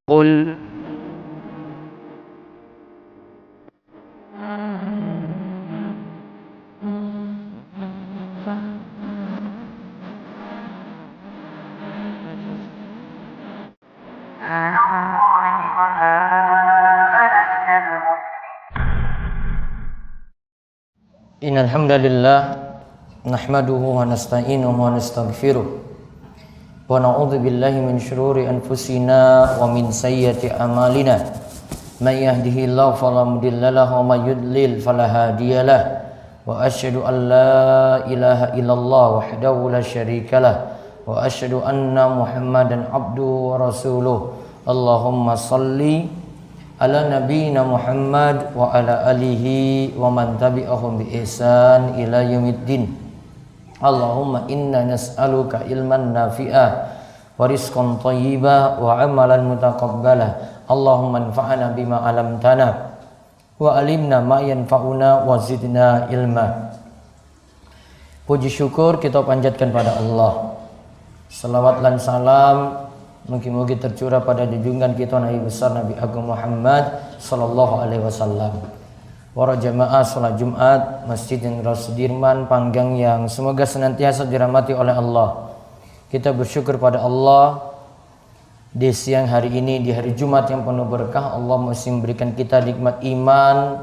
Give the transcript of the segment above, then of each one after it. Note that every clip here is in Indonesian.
قل Innal hamdalillah nahmaduhu wa nasta'inuhu wa nastaghfiruh wa na'udzu billahi min shururi anfusina wa min sayyiati a'malina may yahdihillahu fala mudilla lahu wa may yudlil fala hadiyalah wa asyhadu an la ilaha illallah wahdahu la syarikalah wa asyhadu anna muhammadan abduhu wa rasuluh. Allahumma shalli ala nabiyina Muhammad wa ala alihi wa man tabi'ahum bi ihsan ila yaumiddin. Allahumma inna nas'aluka ilman nafi'ah wa rizqan thayyiba wa amalan mutaqabbala. Allahumma anfa'na bima 'allamtana wa alimna ma yanfa'una wa zidna ilma. Puji syukur kita panjatkan pada Allah. Salawat dan salam mungkin-mungkin tercurah pada junjungan kita Nabi besar Nabi Agung Muhammad sallallahu alaihi wasallam. Para jamaah salat Jumat Masjid yang Sudirman Panggang yang semoga senantiasa dirahmati oleh Allah. Kita bersyukur pada Allah di siang hari ini, di hari Jumat yang penuh berkah. Allah masih memberikan kita nikmat iman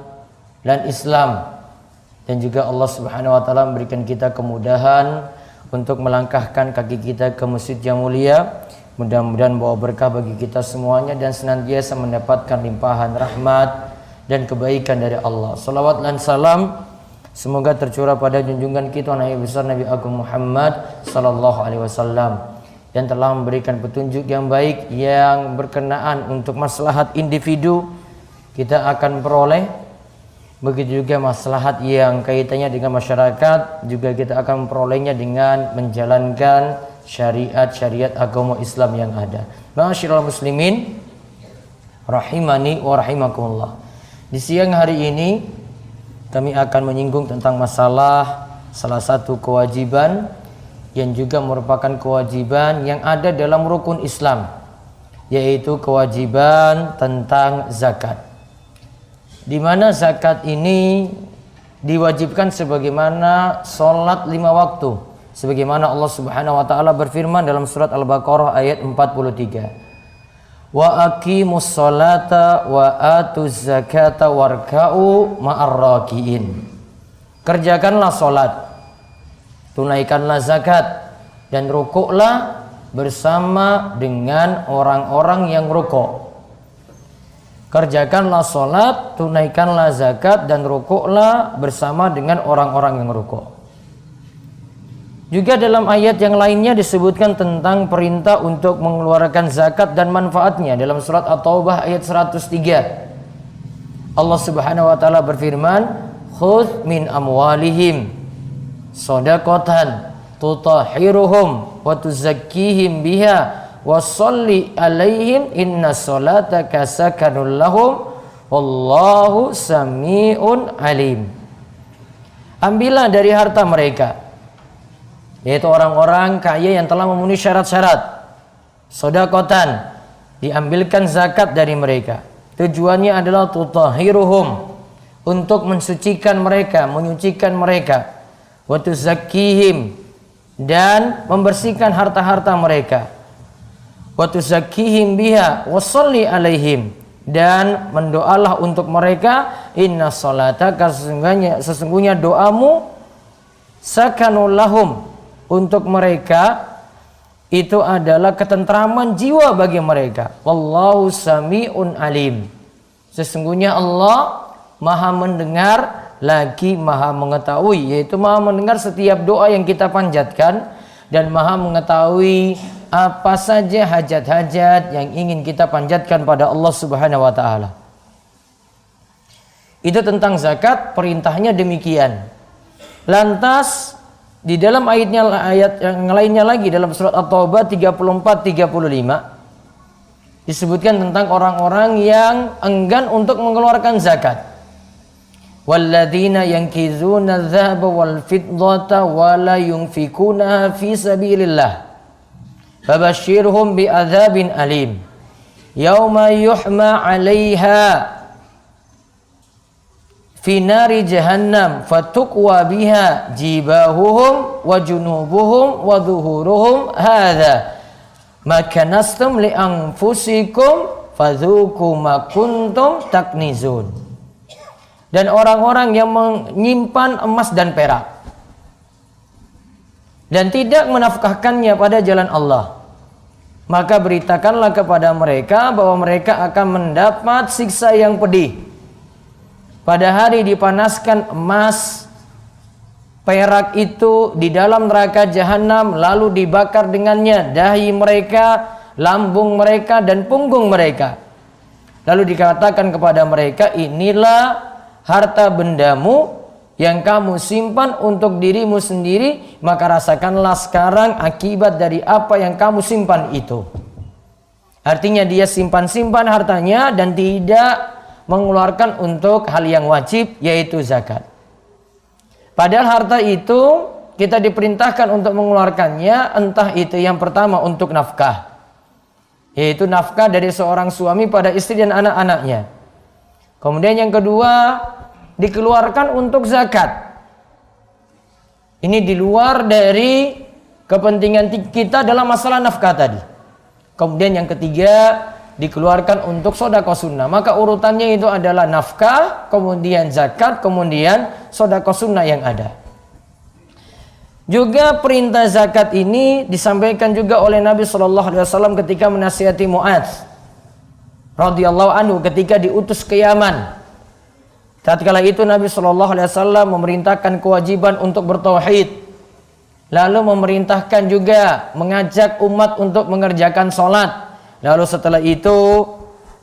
dan Islam, dan juga Allah Subhanahu wa taala memberikan kita kemudahan untuk melangkahkan kaki kita ke masjid yang mulia. Mudah-mudahan bawa berkah bagi kita semuanya dan senantiasa mendapatkan limpahan rahmat dan kebaikan dari Allah. Salawat dan salam semoga tercurah pada junjungan kita Nabi besar Nabi Agung Muhammad sallallahu alaihi wasallam, dan telah memberikan petunjuk yang baik yang berkenaan untuk maslahat individu kita akan peroleh, begitu juga maslahat yang kaitannya dengan masyarakat juga kita akan memperolehnya dengan menjalankan syariat agama Islam yang ada. Ma'asyiral muslimin rahimani wa rahimakumullah. Di siang hari ini kami akan menyinggung tentang masalah salah satu kewajiban yang juga merupakan kewajiban yang ada dalam rukun Islam, yaitu kewajiban tentang zakat. Di mana zakat ini diwajibkan sebagaimana salat 5 waktu, sebagaimana Allah Subhanahu wa taala berfirman dalam surat Al-Baqarah ayat 43. Wa aqimus sholata wa atuz zakata warka'u ma'ar raki'in. Kerjakanlah salat, tunaikanlah zakat, dan rukuklah bersama dengan orang-orang yang rukuk. Kerjakanlah salat, tunaikanlah zakat, dan rukuklah bersama dengan orang-orang yang rukuk. Juga dalam ayat yang lainnya disebutkan tentang perintah untuk mengeluarkan zakat dan manfaatnya dalam surat At-Taubah ayat 103. Allah Subhanahu wa taala berfirman, "Khudz min amwalihim shadaqatan tutahhiruhum wa tuzakkihim biha wa sholli 'alaihim inna sholataka sakanul lahum wallahu sami'un alim." Ambillah dari harta mereka, yaitu orang-orang kaya yang telah memenuhi syarat-syarat, sodakotan, diambilkan zakat dari mereka. Tujuannya adalah tutahhiruhum, untuk mensucikan mereka, menyucikan mereka, wa tuzakkihim, dan membersihkan harta-harta mereka, wa tuzakkihim biha wa sholli alaihim, dan mendoalah untuk mereka, inna sholataka, sesungguhnya doamu, sakanul lahum, untuk mereka itu adalah ketentraman jiwa bagi mereka. Wallahu sami'un alim. Sesungguhnya Allah maha mendengar lagi maha mengetahui, yaitu maha mendengar setiap doa yang kita panjatkan dan maha mengetahui apa saja hajat-hajat yang ingin kita panjatkan pada Allah Subhanahu wa taala. Itu tentang zakat, perintahnya demikian. Lantas di dalam ayat yang lainnya lagi dalam surat At-Taubah 34-35 disebutkan tentang orang-orang yang enggan untuk mengeluarkan zakat. Walladzina yankizuna adh-dhahaba wal fiddata wa la yunfikunaha fi sabilillah fabashshirhum bi'adzabin alim. yauma yuhma 'alaiha fi nari jahannam fatukwa biha jibahuhum wa junubuhum wa dhuhuruhum hadza ma kanastum li anfusikum fadzuku ma kuntum taknizun. Dan orang-orang yang menyimpan emas dan perak dan tidak menafkahkannya pada jalan Allah, maka beritakanlah kepada mereka bahwa mereka akan mendapat siksa yang pedih. Pada hari dipanaskan emas, perak itu di dalam neraka jahanam, lalu dibakar dengannya dahi mereka, lambung mereka, dan punggung mereka. Lalu dikatakan kepada mereka, inilah harta bendamu yang kamu simpan untuk dirimu sendiri, maka rasakanlah sekarang akibat dari apa yang kamu simpan itu. Artinya dia simpan-simpan hartanya dan tidak mengeluarkan untuk hal yang wajib, yaitu zakat. Padahal harta itu kita diperintahkan untuk mengeluarkannya, entah itu yang pertama untuk nafkah, yaitu nafkah dari seorang suami pada istri dan anak-anaknya. Kemudian yang kedua, dikeluarkan untuk zakat. Ini di luar dari kepentingan kita dalam masalah nafkah tadi. Kemudian yang ketiga, dikeluarkan untuk sedekah sunnah. Maka urutannya itu adalah nafkah, kemudian zakat, kemudian sedekah sunnah yang ada. Juga perintah zakat ini disampaikan juga oleh Nabi SAW ketika menasihati Mu'adz radhiyallahu anhu ketika diutus ke Yaman. Tatkala itu Nabi SAW memerintahkan kewajiban untuk bertauhid, lalu memerintahkan juga mengajak umat untuk mengerjakan sholat. Lalu setelah itu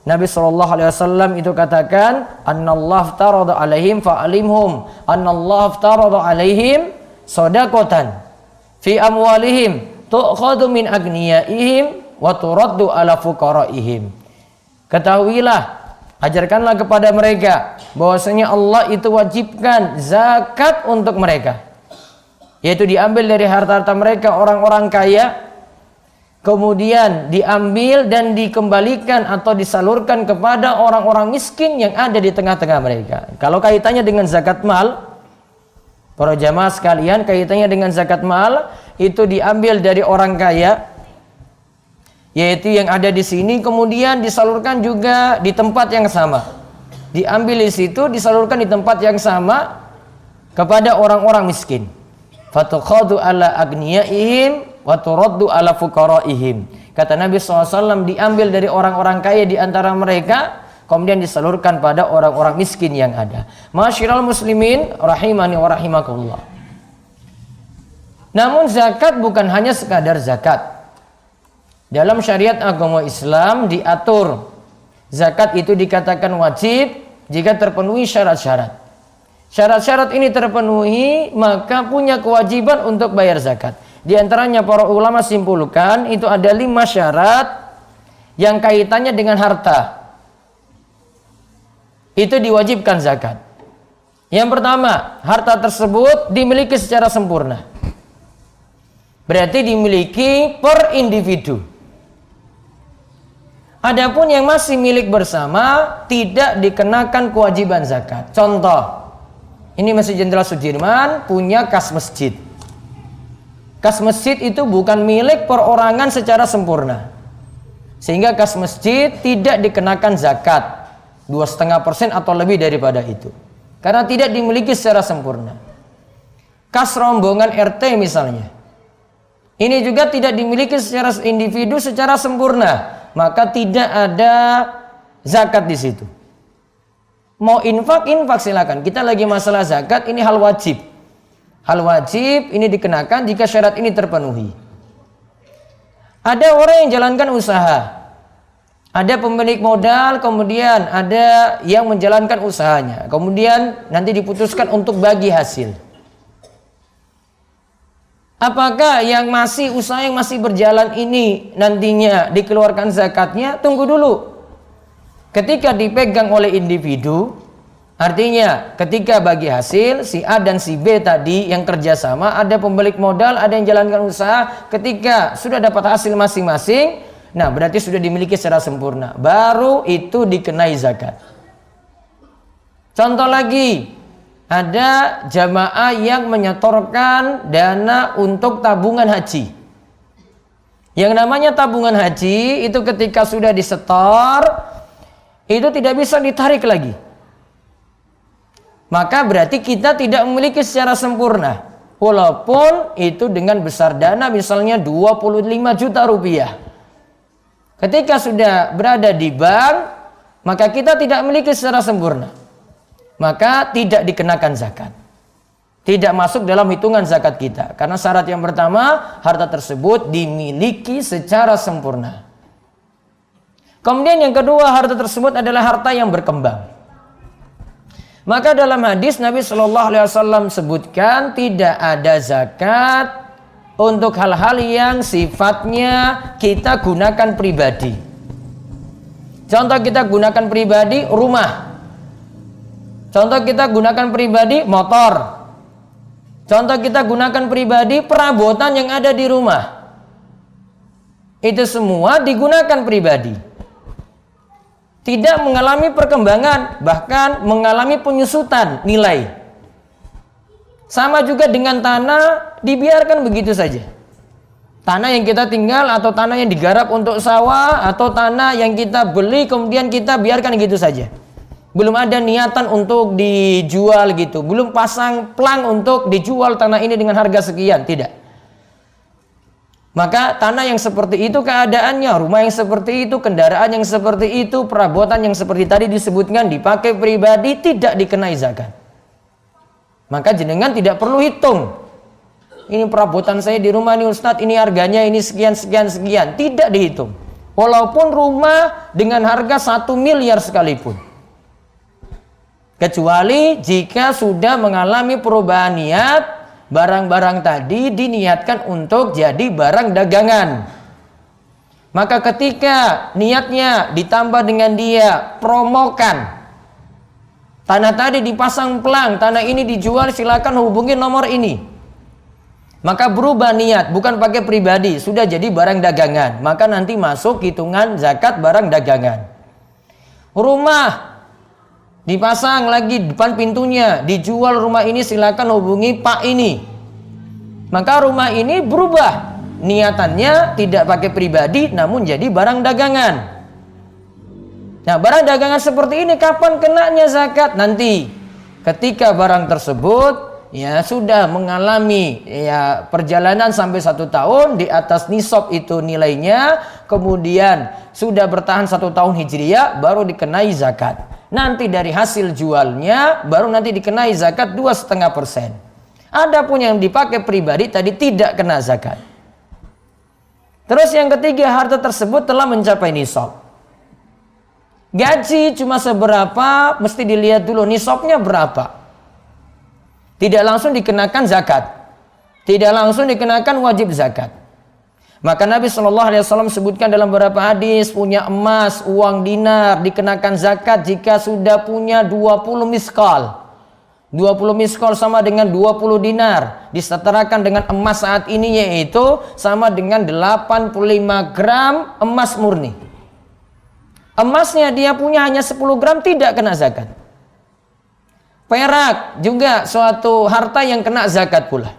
Nabi SAW itu katakan, Annallahu aftarada alaihim fa'alimhum Annallahu aftarada alaihim shadaqatan fi amwalihim tu'khadu min agniyaihim wa turaddu ala fuqaraihim. Ketahuilah, ajarkanlah kepada mereka bahwasanya Allah itu wajibkan zakat untuk mereka, yaitu diambil dari harta-harta mereka orang-orang kaya, kemudian diambil dan dikembalikan atau disalurkan kepada orang-orang miskin yang ada di tengah-tengah mereka. Kalau kaitannya dengan zakat mal, para jamaah sekalian, kaitannya dengan zakat mal itu diambil dari orang kaya, yaitu yang ada di sini, kemudian disalurkan juga di tempat yang sama. Diambil di situ, disalurkan di tempat yang sama kepada orang-orang miskin. Fatukhadu ala agniyaihim wa turaddu ala fuqaraihim. Kata Nabi SAW, diambil dari orang-orang kaya di antara mereka, kemudian disalurkan pada orang-orang miskin yang ada. Masyiral muslimin rahimani wa rahimakumullah. Namun zakat bukan hanya sekadar zakat. Dalam syariat agama Islam diatur zakat itu dikatakan wajib jika terpenuhi syarat-syarat. Syarat-syarat ini terpenuhi, maka punya kewajiban untuk bayar zakat. Di antaranya para ulama simpulkan itu ada 5 syarat yang kaitannya dengan harta. Itu diwajibkan zakat. Yang pertama, harta tersebut dimiliki secara sempurna. Berarti dimiliki per individu. Adapun yang masih milik bersama tidak dikenakan kewajiban zakat. Contoh, ini Masjid Jenderal Sudirman punya kas masjid. Kas masjid itu bukan milik perorangan secara sempurna, sehingga kas masjid tidak dikenakan zakat 2,5% atau lebih daripada itu, karena tidak dimiliki secara sempurna. Kas rombongan RT misalnya, ini juga tidak dimiliki secara individu secara sempurna, maka tidak ada zakat di situ. Mau infak silakan. Kita lagi masalah zakat, ini hal wajib. Hal wajib ini dikenakan jika syarat ini terpenuhi. Ada orang yang jalankan usaha, ada pemilik modal, kemudian ada yang menjalankan usahanya, kemudian nanti diputuskan untuk bagi hasil. Apakah yang masih usaha yang masih berjalan ini nantinya dikeluarkan zakatnya? Tunggu dulu. Ketika dipegang oleh individu, artinya ketika bagi hasil si A dan si B tadi yang kerjasama, ada pemilik modal, ada yang jalankan usaha, ketika sudah dapat hasil masing-masing, Nah, berarti sudah dimiliki secara sempurna. Baru itu dikenai zakat. Contoh lagi, ada jamaah yang menyetorkan dana untuk tabungan haji. Yang namanya tabungan haji itu ketika sudah disetor, itu tidak bisa ditarik lagi. Maka berarti kita tidak memiliki secara sempurna. Walaupun itu dengan besar dana misalnya 25 juta rupiah. Ketika sudah berada di bank, maka kita tidak memiliki secara sempurna. Maka tidak dikenakan zakat. Tidak masuk dalam hitungan zakat kita. Karena syarat yang pertama, harta tersebut dimiliki secara sempurna. Kemudian yang kedua, harta tersebut adalah harta yang berkembang. Maka dalam hadis Nabi Shallallahu Alaihi Wasallam sebutkan tidak ada zakat untuk hal-hal yang sifatnya kita gunakan pribadi. Contoh kita gunakan pribadi rumah. Contoh kita gunakan pribadi motor. Contoh kita gunakan pribadi perabotan yang ada di rumah. Itu semua digunakan pribadi. Tidak mengalami perkembangan, bahkan mengalami penyusutan nilai. Sama juga dengan tanah, dibiarkan begitu saja. Tanah yang kita tinggal atau tanah yang digarap untuk sawah atau tanah yang kita beli kemudian kita biarkan gitu saja. Belum ada niatan untuk dijual gitu. Belum pasang plang untuk dijual tanah ini dengan harga sekian, tidak. Maka tanah yang seperti itu keadaannya, rumah yang seperti itu, kendaraan yang seperti itu, perabotan yang seperti tadi disebutkan dipakai pribadi tidak dikenai zakat. Maka jenengan tidak perlu hitung. Ini perabotan saya di rumah nih Ustadz, ini harganya ini sekian. Tidak dihitung. Walaupun rumah dengan harga 1 miliar sekalipun. Kecuali jika sudah mengalami perubahan niat, barang-barang tadi diniatkan untuk jadi barang dagangan. Maka ketika niatnya ditambah dengan dia promokan, tanah tadi dipasang pelang, tanah ini dijual silakan hubungi nomor ini. Maka berubah niat, bukan pakai pribadi, sudah jadi barang dagangan. Maka nanti masuk hitungan zakat barang dagangan. Rumah dipasang lagi depan pintunya, dijual rumah ini silakan hubungi Pak ini. Maka rumah ini berubah, niatannya tidak pakai pribadi namun jadi barang dagangan. Nah, barang dagangan seperti ini kapan kenanya zakat? Nanti ketika barang tersebut ya sudah mengalami ya perjalanan sampai 1 tahun di atas nisab itu nilainya, kemudian sudah bertahan 1 tahun hijriyah, baru dikenai zakat. Nanti dari hasil jualnya baru nanti dikenai zakat 2,5%. Adapun yang dipakai pribadi tadi tidak kena zakat. Terus yang ketiga, harta tersebut telah mencapai nisab. Gaji cuma seberapa, mesti dilihat dulu nisabnya berapa. Tidak langsung dikenakan zakat. Tidak langsung dikenakan wajib zakat. Maka Nabi SAW sebutkan dalam beberapa hadis, punya emas, uang dinar dikenakan zakat jika sudah punya 20 miskal. 20 miskal sama dengan 20 dinar. Disetarakan dengan emas saat ini yaitu sama dengan 85 gram emas murni. Emasnya dia punya hanya 10 gram tidak kena zakat. Perak juga suatu harta yang kena zakat pula.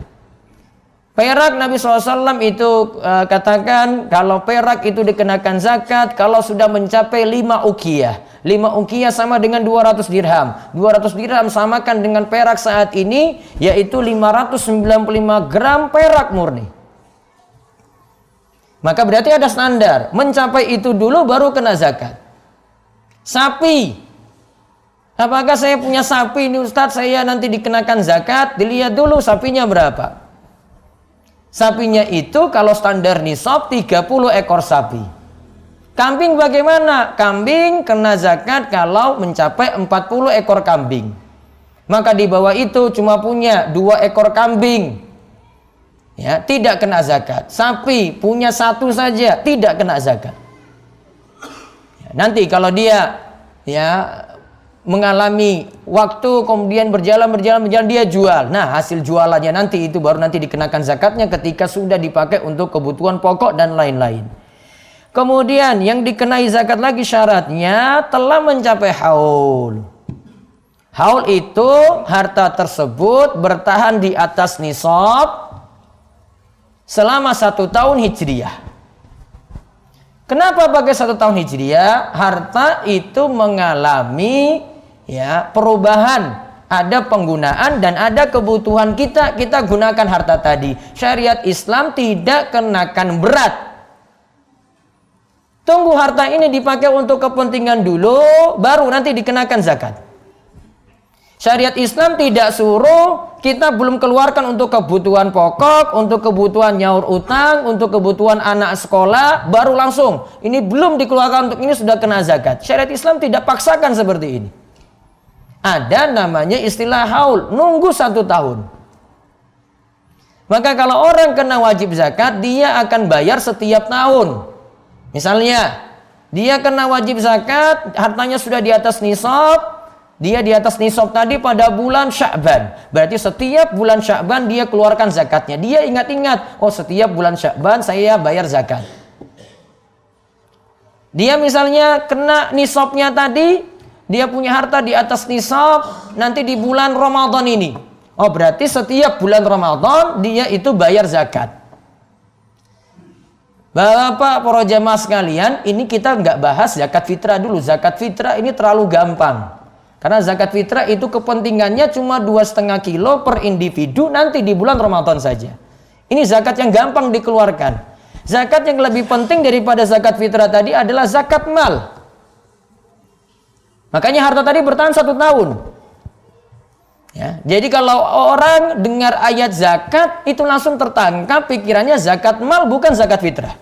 Perak Nabi SAW itu katakan kalau perak itu dikenakan zakat kalau sudah mencapai 5 uqiyah. 5 uqiyah sama dengan 200 dirham. 200 dirham samakan dengan perak saat ini yaitu 595 gram perak murni. Maka berarti ada standar. Mencapai itu dulu baru kena zakat. Sapi. Apakah saya punya sapi ini Ustadz, saya nanti dikenakan zakat? Dilihat dulu sapinya berapa. Sapinya itu kalau standar nisab 30 ekor sapi. Kambing bagaimana? Kambing kena zakat kalau mencapai 40 ekor kambing. Maka di bawah itu cuma punya 2 ekor kambing, ya, tidak kena zakat. Sapi punya 1 saja, tidak kena zakat. Ya, nanti kalau dia ya mengalami waktu kemudian berjalan dia jual. Nah, hasil jualannya nanti itu baru nanti dikenakan zakatnya ketika sudah dipakai untuk kebutuhan pokok dan lain-lain. Kemudian yang dikenai zakat lagi syaratnya telah mencapai haul. Haul itu harta tersebut bertahan di atas nisab selama 1 tahun hijriyah. Kenapa pakai 1 tahun hijriyah? Harta itu mengalami perubahan. Ada penggunaan dan ada kebutuhan kita gunakan harta tadi. Syariat Islam tidak kenakan berat. Tunggu harta ini dipakai untuk kepentingan dulu, baru nanti dikenakan zakat. Syariat Islam tidak suruh kita belum keluarkan untuk kebutuhan pokok, untuk kebutuhan nyaur utang, untuk kebutuhan anak sekolah, baru langsung. Ini belum dikeluarkan untuk ini sudah kena zakat. Syariat Islam tidak paksakan seperti ini. Ada namanya istilah haul, nunggu 1 tahun. Maka kalau orang kena wajib zakat, dia akan bayar setiap tahun. Misalnya, dia kena wajib zakat, hartanya sudah di atas nisab, dia di atas nisab tadi pada bulan Sya'ban. Berarti setiap bulan Sya'ban dia keluarkan zakatnya. Dia ingat-ingat, oh setiap bulan Sya'ban saya bayar zakat. Dia misalnya kena nisabnya tadi, dia punya harta di atas nisab nanti di bulan Ramadan ini. Oh berarti setiap bulan Ramadan dia itu bayar zakat. Bapak para jamaah sekalian, ini kita nggak bahas zakat fitrah dulu. Zakat fitrah ini terlalu gampang. Karena zakat fitrah itu kepentingannya cuma 2,5 kilo per individu nanti di bulan Ramadan saja. Ini zakat yang gampang dikeluarkan. Zakat yang lebih penting daripada zakat fitrah tadi adalah zakat mal. Makanya harta tadi bertahan 1 tahun. Ya, jadi kalau orang dengar ayat zakat itu langsung tertangkap pikirannya zakat mal bukan zakat fitrah.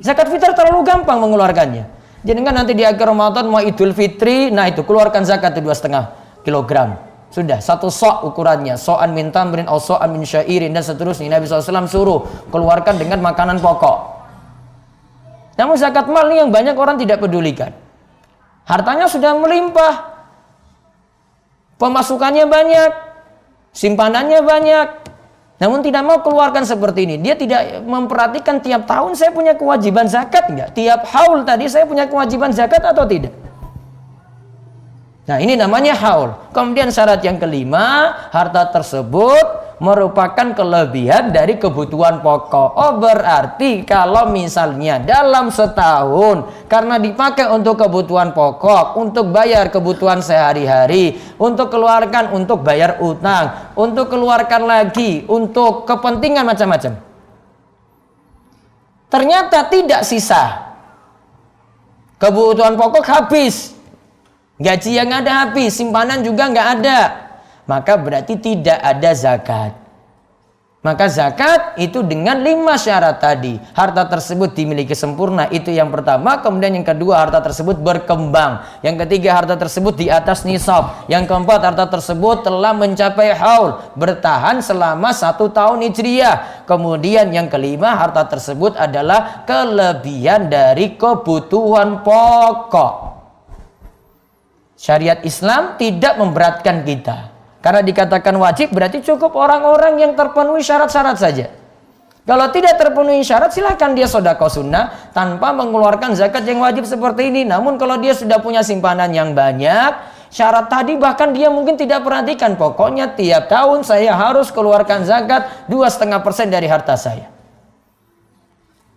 Zakat fitrah terlalu gampang mengeluarkannya. Jadi kan nanti di akhir Ramadan mau Idul Fitri, nah itu keluarkan zakat 2,5 kilogram. Sudah 1 sok ukurannya, so'an min tamrin atau so'an min syairin dan seterusnya. Nabi SAW suruh keluarkan dengan makanan pokok. Namun zakat mal ini yang banyak orang tidak pedulikan. Hartanya sudah melimpah, pemasukannya banyak, simpanannya banyak, namun tidak mau keluarkan seperti ini. Dia tidak memperhatikan tiap tahun saya punya kewajiban zakat enggak? Tiap haul tadi saya punya kewajiban zakat atau tidak? Nah ini namanya haul. Kemudian syarat yang kelima, harta tersebut merupakan kelebihan dari kebutuhan pokok. Oh berarti kalau misalnya dalam setahun karena dipakai untuk kebutuhan pokok, untuk bayar kebutuhan sehari-hari, untuk keluarkan untuk bayar utang, untuk keluarkan lagi untuk kepentingan macam-macam, ternyata tidak sisa, kebutuhan pokok habis, gaji yang ada habis, simpanan juga nggak ada, maka berarti tidak ada zakat. Maka zakat itu dengan 5 syarat tadi. Harta tersebut dimiliki sempurna, itu yang pertama. Kemudian yang kedua, harta tersebut berkembang. Yang ketiga, harta tersebut di atas nisab. Yang keempat, harta tersebut telah mencapai haul, bertahan selama 1 tahun hijriyah. Kemudian yang kelima, harta tersebut adalah kelebihan dari kebutuhan pokok. Syariat Islam tidak memberatkan kita. Karena dikatakan wajib berarti cukup orang-orang yang terpenuhi syarat-syarat saja. Kalau tidak terpenuhi syarat silakan dia sedekah sunnah tanpa mengeluarkan zakat yang wajib seperti ini. Namun kalau dia sudah punya simpanan yang banyak, syarat tadi bahkan dia mungkin tidak perhatikan. Pokoknya tiap tahun saya harus keluarkan zakat 2,5% dari harta saya.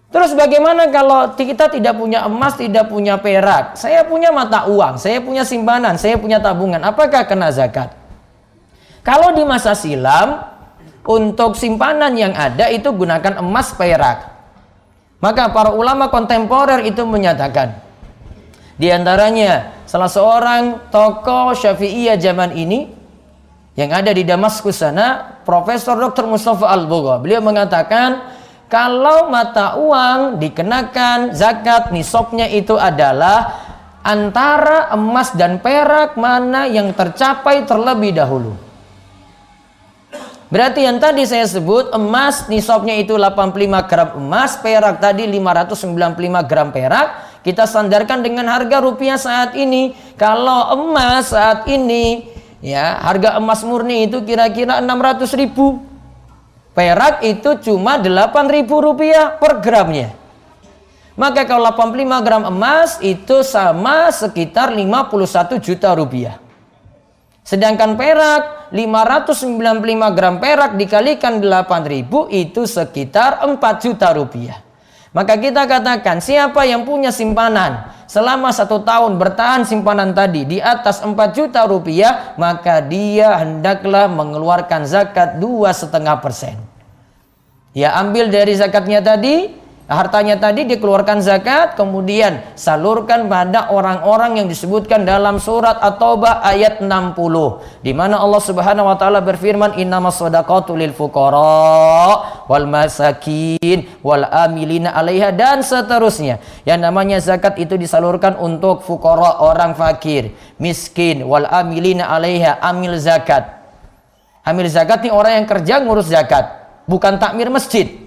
Terus bagaimana kalau kita tidak punya emas, tidak punya perak? Saya punya mata uang, saya punya simpanan, saya punya tabungan. Apakah kena zakat? Kalau di masa silam, untuk simpanan yang ada itu gunakan emas perak. Maka para ulama kontemporer itu menyatakan, di antaranya salah seorang tokoh Syafi'iyah zaman ini yang ada di Damaskus sana, Profesor Dr. Mustafa Al-Bugha. Beliau mengatakan, kalau mata uang dikenakan zakat nisabnya itu adalah antara emas dan perak mana yang tercapai terlebih dahulu. Berarti yang tadi saya sebut emas nisabnya itu 85 gram emas, perak tadi 595 gram perak. Kita sandarkan dengan harga rupiah saat ini. Kalau emas saat ini ya harga emas murni itu kira-kira 600.000. Perak itu cuma 8.000 rupiah per gramnya. Maka kalau 85 gram emas itu sama sekitar 51 juta rupiah. Sedangkan perak 595 gram perak dikalikan 8.000 itu sekitar 4 juta rupiah. Maka kita katakan siapa yang punya simpanan selama 1 tahun bertahan simpanan tadi di atas 4 juta rupiah, maka dia hendaklah mengeluarkan zakat 2,5%. Ya, ambil dari zakatnya tadi, hartanya tadi dikeluarkan zakat, kemudian salurkan pada orang-orang yang disebutkan dalam surat At-Taubah ayat 60, di mana Allah Subhanahu wa taala berfirman, innamas shadaqatu lil fuqara wal masakin wal amilina 'alaiha, dan seterusnya. Yang namanya zakat itu disalurkan untuk fuqara, orang fakir, miskin, wal amilina 'alaiha, amil zakat. Amil zakat ini orang yang kerja ngurus zakat, bukan takmir masjid.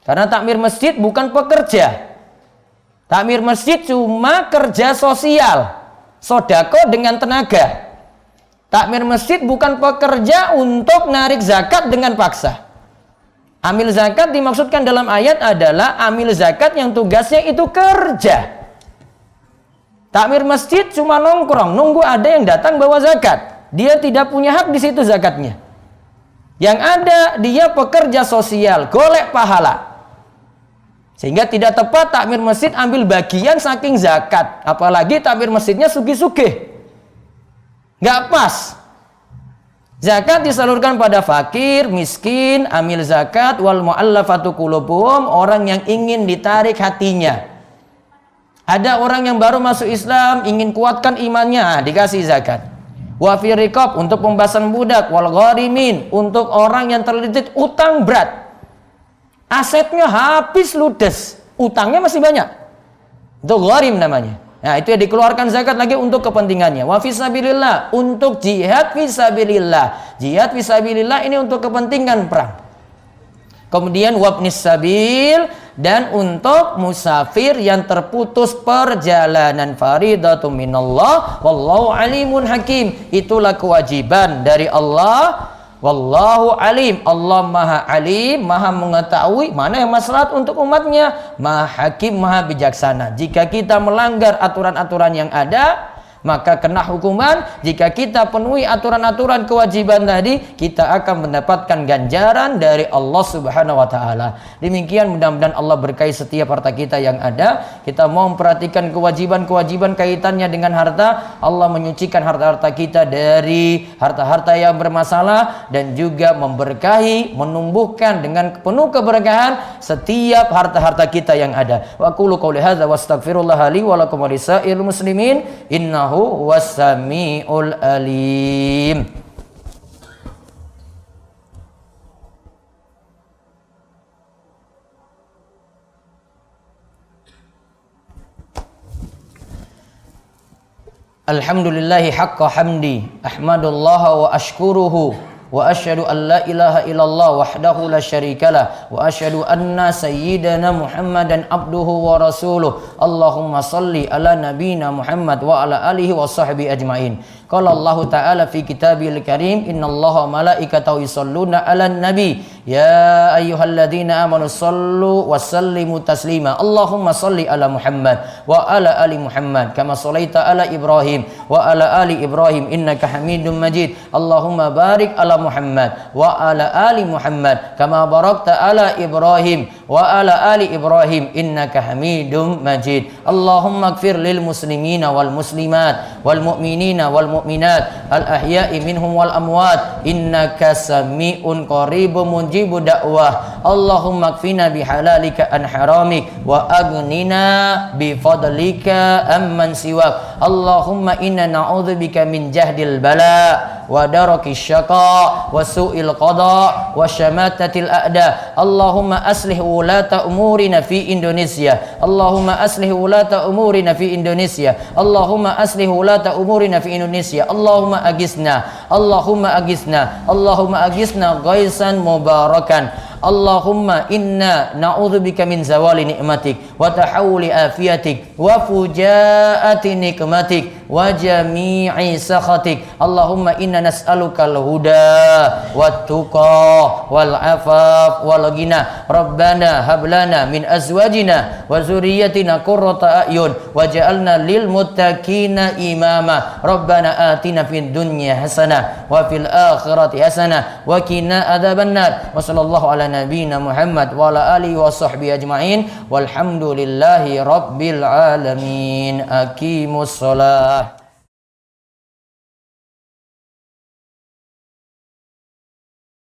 Karena takmir masjid bukan pekerja. Takmir masjid cuma kerja sosial, sodako dengan tenaga. Takmir masjid bukan pekerja untuk narik zakat dengan paksa. Amil zakat dimaksudkan dalam ayat adalah amil zakat yang tugasnya itu kerja. Takmir masjid cuma nongkrong, nunggu ada yang datang bawa zakat. Dia tidak punya hak di situ zakatnya. Yang ada dia pekerja sosial, golek pahala. Sehingga tidak tepat takmir masjid ambil bagian saking zakat. Apalagi takmir masjidnya sugih-sugih. Nggak pas. Zakat disalurkan pada fakir, miskin, amil zakat, wal mu'allafatu qulubuhum, orang yang ingin ditarik hatinya. Ada orang yang baru masuk Islam, ingin kuatkan imannya, dikasih zakat. Wa fi riqab, untuk pembahasan budak, wal gharimin, untuk orang yang terlilit utang berat. Asetnya habis ludes, utangnya masih banyak. Itu gharim namanya. Nah, itu ya dikeluarkan zakat lagi untuk kepentingannya. Wa fisabilillah, untuk jihad fisabilillah. Jihad fisabilillah ini untuk kepentingan perang. Kemudian wabnis sabil, dan untuk musafir yang terputus perjalanan, faridatum minallah wallahu alimun hakim. Itulah kewajiban dari Allah. Wallahu alim, Allah maha alim, maha mengetahui mana yang maslahat untuk umatnya, maha hakim, maha bijaksana. Jika kita melanggar aturan-aturan yang ada, maka kena hukuman. Jika kita penuhi aturan-aturan kewajiban tadi, kita akan mendapatkan ganjaran dari Allah Subhanahu wa taala. Demikian, mudah-mudahan Allah berkahi setiap harta kita yang ada. Kita mau memperhatikan kewajiban-kewajiban kaitannya dengan harta. Allah menyucikan harta-harta kita dari harta-harta yang bermasalah, dan juga memberkahi, menumbuhkan dengan penuh keberkahan setiap harta-harta kita yang ada. Wa qulu qouli hadza wastaghfirullah li wa lakum wa lisairil muslimin innahu was-sami'ul alim. Alhamdulillahi haqqa hamdi, ahmadullaha wa ashkuruhu, wa asyhadu an la ilaha illallah wahdahu la syarikalah, wa asyhadu anna sayyidana Muhammadan abduhu wa rasuluh. Allahumma salli ala nabina Muhammad wa ala alihi wa sahbihi ajmain. Qala Allah ta'ala fi kitabil karim, innallaha wa malaikatahu yusholluna 'alan nabi ya ayyuhalladzina amanu shallu wa sallimu taslima. Allahumma salli ala Muhammad wa ala ali Muhammad kama shallaita ala Ibrahim wa ala ali Ibrahim innaka Hamidum Majid. Allahumma barik ala Muhammad wa ala ali Muhammad kama barakta ala Ibrahim wa ala ali Ibrahim innaka Hamidum Majid. Allahumma ighfir lil muslimina wal muslimat wal mu'minina wal mu'minat al ahya'i minhum wal amwat innaka sami'un qaribun mujibu da'wah. Allahumma kfina bihalalika an haramik wa aghnina bifadlika amman siwak. Allahumma inna na'udzubika min jahdil bala wa darakis syaqa wa su'il qada wa syamatatil a'da. Allahumma aslih wulata umurina fi Indonesia. Allahumma aslih wulata umurina fi Indonesia. Allahumma aslih wulata umurina fi Indonesia. Allahumma agisna, Allahumma agisna, Allahumma agisna ghaisan mubarakan. Allahumma inna na'udzubika min zawali ni'matik wa tahawuli afiyatik wa fujaati nikmatik. wa jami'i sakhatik. Allahumma inna nas'alukal huda wat tuqa wal afaf wal ghina. Rabbana hab lana min azwajina wa dzurriyyatina qurrata a'yun waj'alna lil muttaqina imama. Rabbana atina fid dunya hasanah wa fil akhirati hasanah wa qina adzabannar. Wa sallallahu ala nabiyyina Muhammad wa ala alihi wa sahbihi ajma'in walhamdulillahi rabbil alamin. Aqimus shalah.